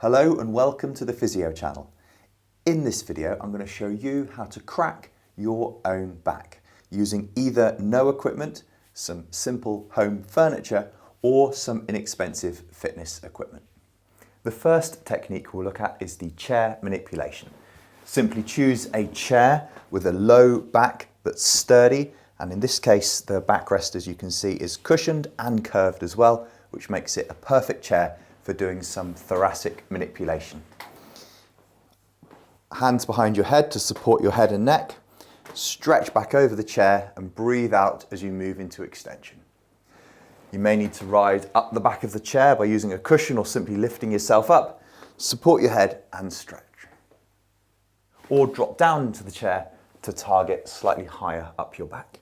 Hello and welcome to the Physio channel. In this video, I'm going to show you how to crack your own back using either no equipment, some simple home furniture, or some inexpensive fitness equipment. The first technique we'll look at is the chair manipulation. Simply choose a chair with a low back that's sturdy, and in this case the backrest, as you can see, is cushioned and curved as well, which makes it a perfect chair for doing some thoracic manipulation. Hands behind your head to support your head and neck. Stretch back over the chair and breathe out as you move into extension. You may need to ride up the back of the chair by using a cushion or simply lifting yourself up. Support your head and stretch. Or drop down into the chair to target slightly higher up your back.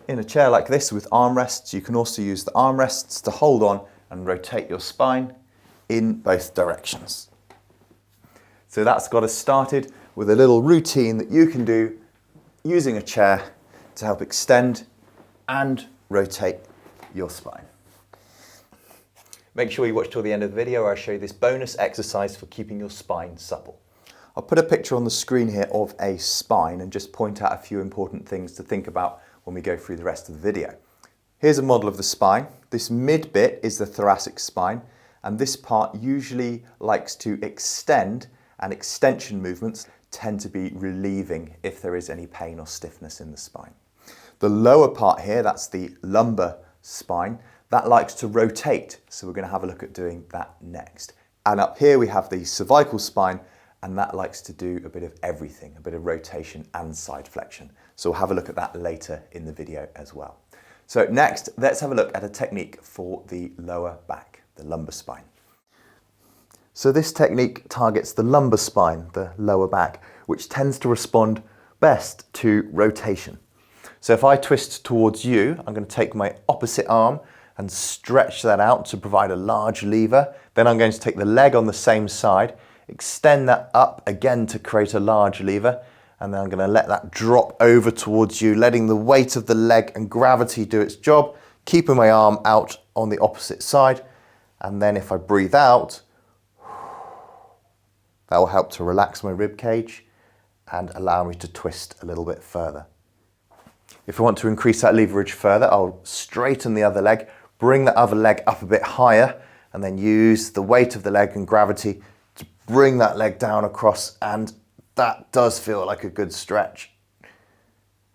In a chair like this with armrests, you can also use the armrests to hold on and rotate your spine in both directions. So that's got us started with a little routine that you can do using a chair to help extend and rotate your spine. Make sure you watch till the end of the video where I show you this bonus exercise for keeping your spine supple. I'll put a picture on the screen here of a spine and just point out a few important things to think about when we go through the rest of the video. Here's a model of the spine. This mid bit is the thoracic spine, and this part usually likes to extend, and extension movements tend to be relieving if there is any pain or stiffness in the spine. The lower part here, that's the lumbar spine, that likes to rotate, so we're going to have a look at doing that next. And up here we have the cervical spine, and that likes to do a bit of everything, a bit of rotation and side flexion. So we'll have a look at that later in the video as well. So next, let's have a look at a technique for the lower back, the lumbar spine. So this technique targets the lumbar spine, the lower back, which tends to respond best to rotation. So if I twist towards you, I'm going to take my opposite arm and stretch that out to provide a large lever. Then I'm going to take the leg on the same side, extend that up again to create a large lever, and then I'm going to let that drop over towards you, letting the weight of the leg and gravity do its job, keeping my arm out on the opposite side. And then if I breathe out, that will help to relax my rib cage and allow me to twist a little bit further. If I want to increase that leverage further, I'll straighten the other leg, bring the other leg up a bit higher, and then use the weight of the leg and gravity to bring that leg down across, and that does feel like a good stretch.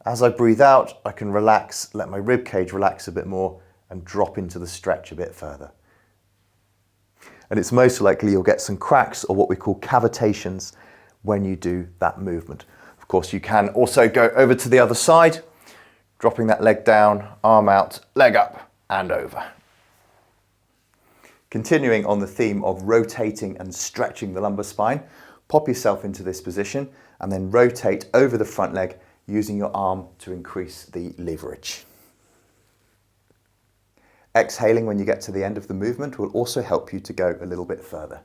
As I breathe out, I can relax, let my rib cage relax a bit more and drop into the stretch a bit further. And it's most likely you'll get some cracks or what we call cavitations when you do that movement. Of course, you can also go over to the other side, dropping that leg down, arm out, leg up and over. Continuing on the theme of rotating and stretching the lumbar spine, pop yourself into this position and then rotate over the front leg using your arm to increase the leverage. Exhaling when you get to the end of the movement will also help you to go a little bit further.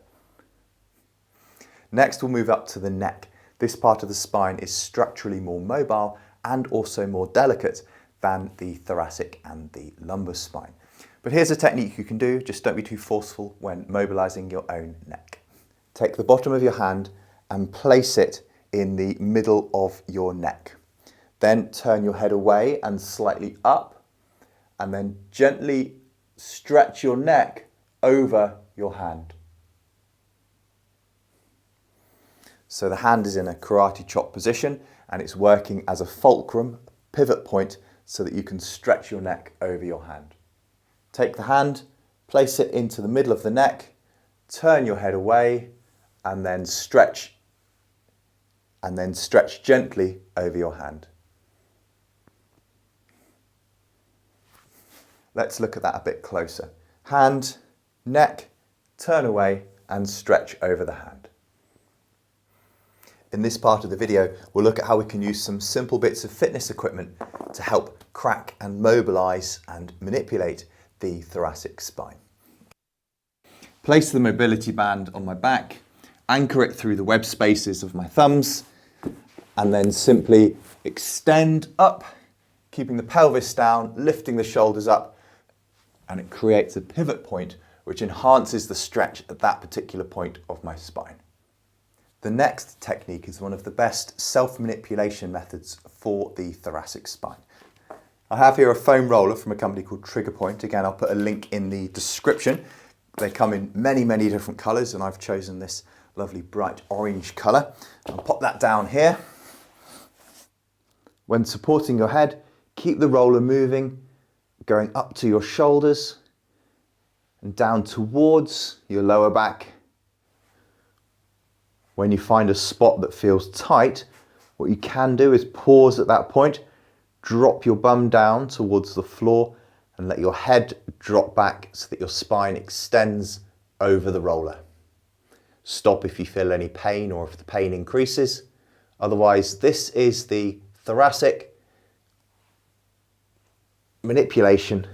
Next, we'll move up to the neck. This part of the spine is structurally more mobile and also more delicate than the thoracic and the lumbar spine. But here's a technique you can do, just don't be too forceful when mobilizing your own neck. Take the bottom of your hand and place it in the middle of your neck. Then turn your head away and slightly up, and then gently stretch your neck over your hand. So the hand is in a karate chop position and it's working as a fulcrum, pivot point, so that you can stretch your neck over your hand. Take the hand, place it into the middle of the neck, turn your head away, and then stretch gently over your hand. Let's look at that a bit closer. Hand, neck, turn away and stretch over the hand. In this part of the video, we'll look at how we can use some simple bits of fitness equipment to help crack and mobilize and manipulate the thoracic spine. Place the mobility band on my back, anchor it through the web spaces of my thumbs, and then simply extend up, keeping the pelvis down, lifting the shoulders up, and it creates a pivot point which enhances the stretch at that particular point of my spine. The next technique is one of the best self-manipulation methods for the thoracic spine. I have here a foam roller from a company called Trigger Point. Again, I'll put a link in the description. They come in many, many different colours, and I've chosen this lovely bright orange colour. I'll pop that down here. When supporting your head, keep the roller moving, going up to your shoulders and down towards your lower back. When you find a spot that feels tight, what you can do is pause at that point, drop your bum down towards the floor and let your head drop back so that your spine extends over the roller. Stop if you feel any pain or if the pain increases. Otherwise, this is the thoracic manipulation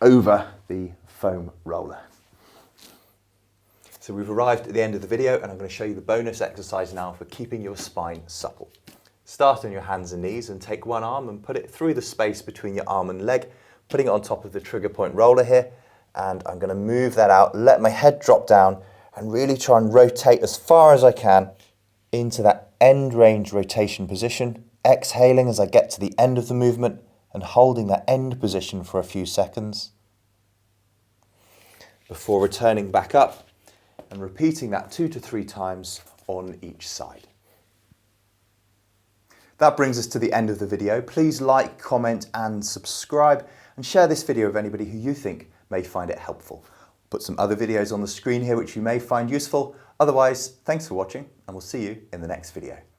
over the foam roller. So we've arrived at the end of the video, and I'm going to show you the bonus exercise now for keeping your spine supple. Start on your hands and knees and take one arm and put it through the space between your arm and leg, putting it on top of the Trigger Point roller here. And I'm going to move that out, let my head drop down and really try and rotate as far as I can into that end range rotation position, exhaling as I get to the end of the movement and holding that end position for a few seconds before returning back up and repeating that 2 to 3 times on each side. That brings us to the end of the video. Please like, comment and subscribe, and share this video with anybody who you think may find it helpful. Put some other videos on the screen here which you may find useful. Otherwise, thanks for watching, and we'll see you in the next video.